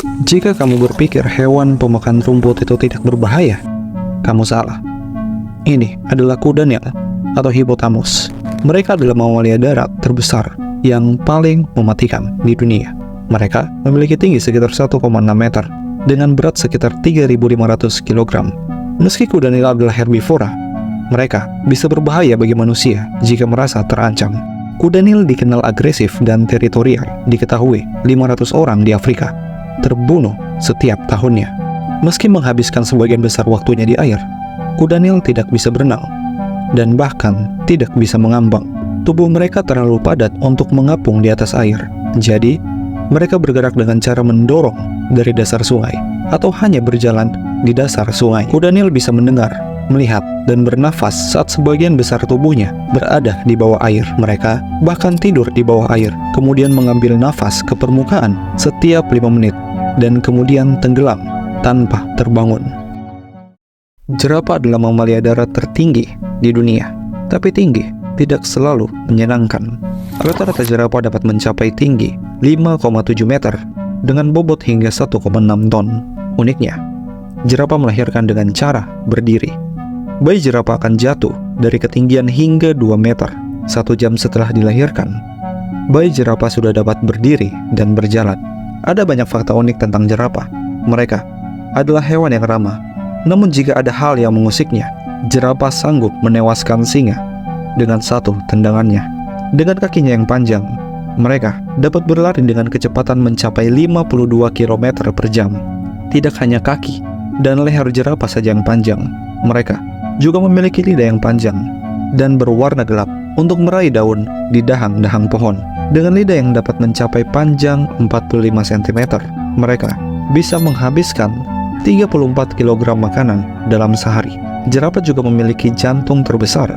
Jika kamu berpikir hewan pemakan rumput itu tidak berbahaya, kamu salah. Ini adalah kuda Nil atau hipotamus. Mereka adalah mamalia darat terbesar yang paling mematikan di dunia. Mereka memiliki tinggi sekitar 1,6 meter dengan berat sekitar 3.500 kg. Meski kuda Nil adalah herbivora, mereka bisa berbahaya bagi manusia jika merasa terancam. Kuda Nil dikenal agresif dan teritorial. Diketahui 500 orang di Afrika terbunuh setiap tahunnya. Meski menghabiskan sebagian besar waktunya di air, kuda Nil tidak bisa berenang dan bahkan tidak bisa mengambang. Tubuh mereka terlalu padat untuk mengapung di atas air. Jadi, mereka bergerak dengan cara mendorong dari dasar sungai atau hanya berjalan di dasar sungai. Kuda Nil bisa mendengar, melihat, dan bernafas saat sebagian besar tubuhnya berada di bawah air. Mereka bahkan tidur di bawah air, kemudian mengambil nafas ke permukaan setiap 5 menit, dan kemudian tenggelam tanpa terbangun. Jerapah adalah mamalia darat tertinggi di dunia, tapi tinggi tidak selalu menyenangkan. Rata-rata jerapah dapat mencapai tinggi 5,7 meter dengan bobot hingga 1,6 ton. Uniknya, jerapah melahirkan dengan cara berdiri. Bayi jerapah akan jatuh dari ketinggian hingga 2 meter 1 jam setelah dilahirkan. Bayi jerapah sudah dapat berdiri dan berjalan. Ada banyak fakta unik tentang jerapah. Mereka adalah hewan yang ramah. Namun jika ada hal yang mengusiknya, jerapah sanggup menewaskan singa dengan satu tendangannya. Dengan kakinya yang panjang, mereka dapat berlari dengan kecepatan mencapai 52 km per jam. Tidak hanya kaki dan leher jerapah saja yang panjang, mereka juga memiliki lidah yang panjang dan berwarna gelap untuk meraih daun di dahang-dahang pohon. Dengan lidah yang dapat mencapai panjang 45 cm, mereka bisa menghabiskan 34 kg makanan dalam sehari. Jerapah juga memiliki jantung terbesar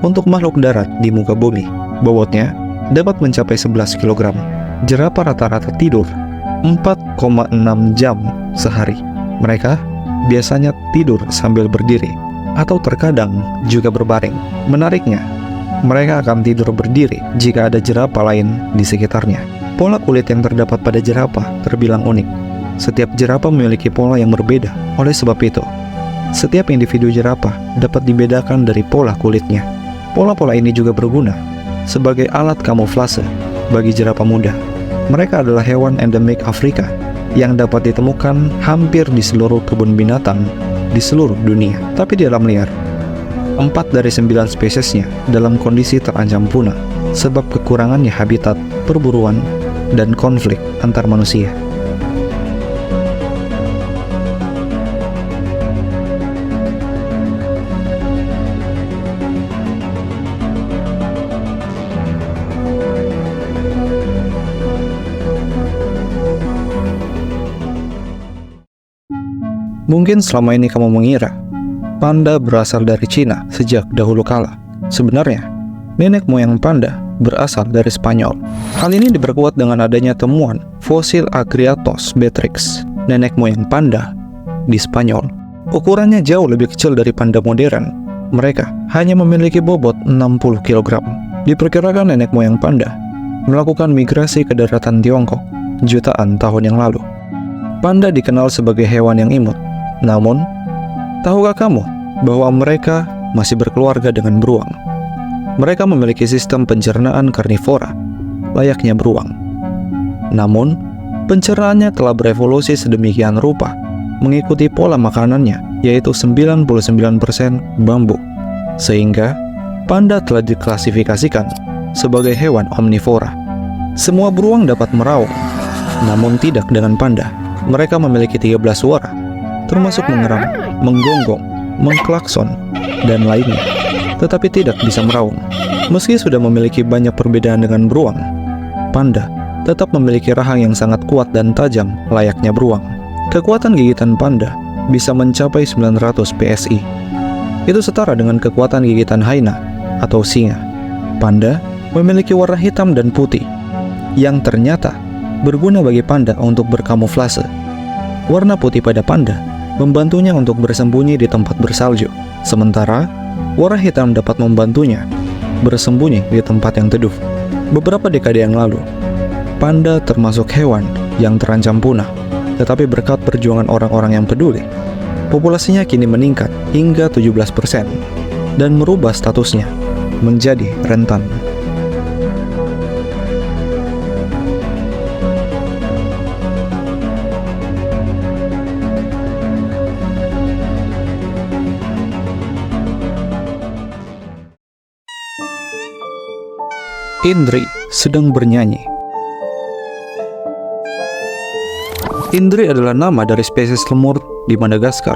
untuk makhluk darat di muka bumi. Bobotnya dapat mencapai 11 kg. Jerapah rata-rata tidur 4,6 jam sehari. Mereka biasanya tidur sambil berdiri atau terkadang juga berbaring. Menariknya, mereka akan tidur berdiri jika ada jerapah lain di sekitarnya. Pola kulit yang terdapat pada jerapah terbilang unik. Setiap jerapah memiliki pola yang berbeda. Oleh sebab itu, setiap individu jerapah dapat dibedakan dari pola kulitnya. Pola-pola ini juga berguna sebagai alat kamuflase bagi jerapah muda. Mereka adalah hewan endemik Afrika yang dapat ditemukan hampir di seluruh kebun binatang di seluruh dunia. Tapi di alam liar, 4 dari 9 spesiesnya dalam kondisi terancam punah sebab kekurangannya habitat, perburuan, dan konflik antar manusia. Mungkin selama ini kamu mengira panda berasal dari Cina sejak dahulu kala. Sebenarnya, nenek moyang panda berasal dari Spanyol. Hal ini diperkuat dengan adanya temuan fosil Agriatos betrix, nenek moyang panda di Spanyol. Ukurannya jauh lebih kecil dari panda modern. Mereka hanya memiliki bobot 60 kg. Diperkirakan nenek moyang panda melakukan migrasi ke daratan Tiongkok jutaan tahun yang lalu. Panda dikenal sebagai hewan yang imut. Namun, tahukah kamu bahwa mereka masih berkeluarga dengan beruang? Mereka memiliki sistem pencernaan karnivora, layaknya beruang. Namun, pencernaannya telah berevolusi sedemikian rupa, mengikuti pola makanannya, yaitu 99% bambu. Sehingga, panda telah diklasifikasikan sebagai hewan omnivora. Semua beruang dapat meraung, namun tidak dengan panda. Mereka memiliki 13 suara, termasuk mengeram, menggonggong, mengklakson, dan lainnya, tetapi tidak bisa meraung. Meski sudah memiliki banyak perbedaan dengan beruang, panda tetap memiliki rahang yang sangat kuat dan tajam layaknya beruang. Kekuatan gigitan panda bisa mencapai 900 PSI. Itu setara dengan kekuatan gigitan hyena atau singa. Panda memiliki warna hitam dan putih, yang ternyata berguna bagi panda untuk berkamuflase. Warna putih pada panda membantunya untuk bersembunyi di tempat bersalju, sementara warna hitam dapat membantunya bersembunyi di tempat yang teduh. Beberapa dekade yang lalu, panda termasuk hewan yang terancam punah. Tetapi berkat perjuangan orang-orang yang peduli, populasinya kini meningkat hingga 17% dan merubah statusnya menjadi rentan. Indri sedang bernyanyi. Indri adalah nama dari spesies lemur di Madagaskar.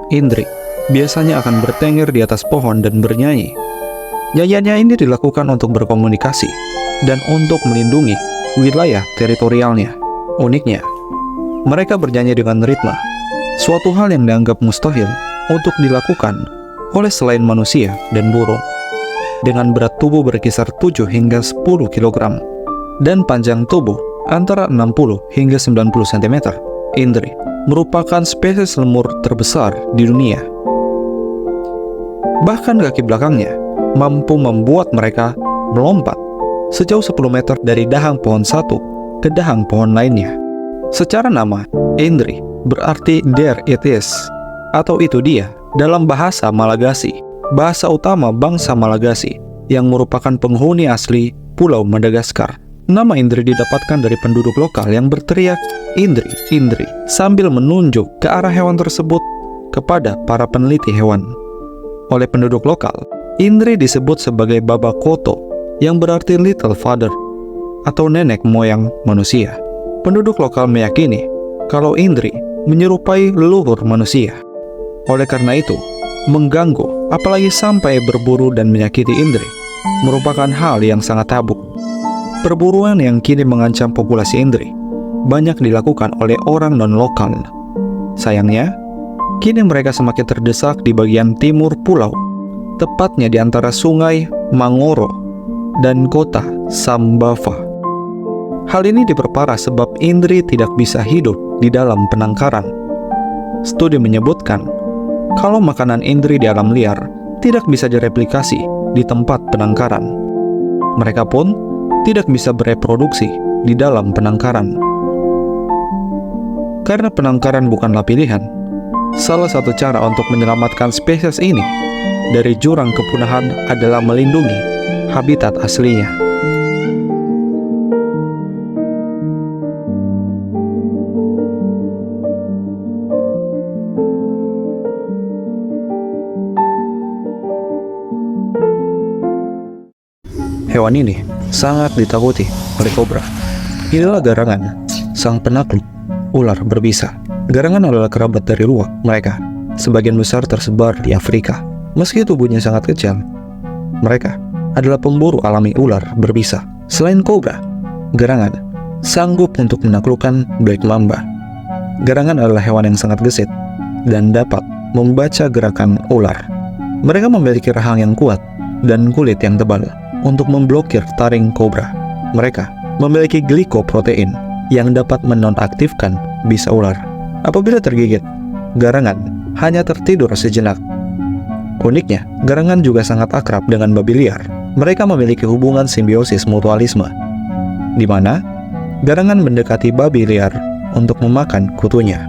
Indri biasanya akan bertengger di atas pohon dan bernyanyi. Nyanyiannya ini dilakukan untuk berkomunikasi dan untuk melindungi wilayah teritorialnya. Uniknya, mereka bernyanyi dengan ritme, suatu hal yang dianggap mustahil untuk dilakukan oleh selain manusia dan burung. Dengan berat tubuh berkisar 7 hingga 10 kg dan panjang tubuh antara 60 hingga 90 cm, Indri merupakan spesies lemur terbesar di dunia. Bahkan kaki belakangnya mampu membuat mereka melompat sejauh 10 meter dari dahang pohon satu ke dahang pohon lainnya. Secara nama, Indri berarti there it is, atau itu dia dalam bahasa Malagasy, bahasa utama bangsa Malagasy yang merupakan penghuni asli Pulau Madagaskar. Nama Indri didapatkan dari penduduk lokal yang berteriak Indri, Indri sambil menunjuk ke arah hewan tersebut kepada para peneliti hewan. Oleh penduduk lokal, Indri disebut sebagai Baba Koto yang berarti little father atau nenek moyang manusia. Penduduk lokal meyakini kalau Indri menyerupai leluhur manusia. Oleh karena itu, mengganggu, apalagi sampai berburu dan menyakiti Indri, merupakan hal yang sangat tabu. Perburuan yang kini mengancam populasi Indri banyak dilakukan oleh orang non-lokal. Sayangnya, kini mereka semakin terdesak di bagian timur pulau, tepatnya di antara sungai Mangoro dan kota Sambava. Hal ini diperparah sebab Indri tidak bisa hidup di dalam penangkaran. Studi menyebutkan kalau makanan Indri di alam liar tidak bisa direplikasi di tempat penangkaran. Mereka pun tidak bisa bereproduksi di dalam penangkaran. Karena penangkaran bukanlah pilihan, salah satu cara untuk menyelamatkan spesies ini dari jurang kepunahan adalah melindungi habitat aslinya. Hewan ini sangat ditakuti oleh kobra. Inilah garangan, sang penakluk ular berbisa. Garangan adalah kerabat dari luwak mereka. Sebagian besar tersebar di Afrika. Meski tubuhnya sangat kecil, mereka adalah pemburu alami ular berbisa. Selain kobra, garangan sanggup untuk menaklukkan black mamba. Garangan adalah hewan yang sangat gesit dan dapat membaca gerakan ular. Mereka memiliki rahang yang kuat dan kulit yang tebal untuk memblokir taring kobra. Mereka memiliki glikoprotein yang dapat menonaktifkan bisa ular. Apabila tergigit, garangan hanya tertidur sejenak. Uniknya, garangan juga sangat akrab dengan babi liar. Mereka memiliki hubungan simbiosis mutualisme, di mana garangan mendekati babi liar untuk memakan kutunya.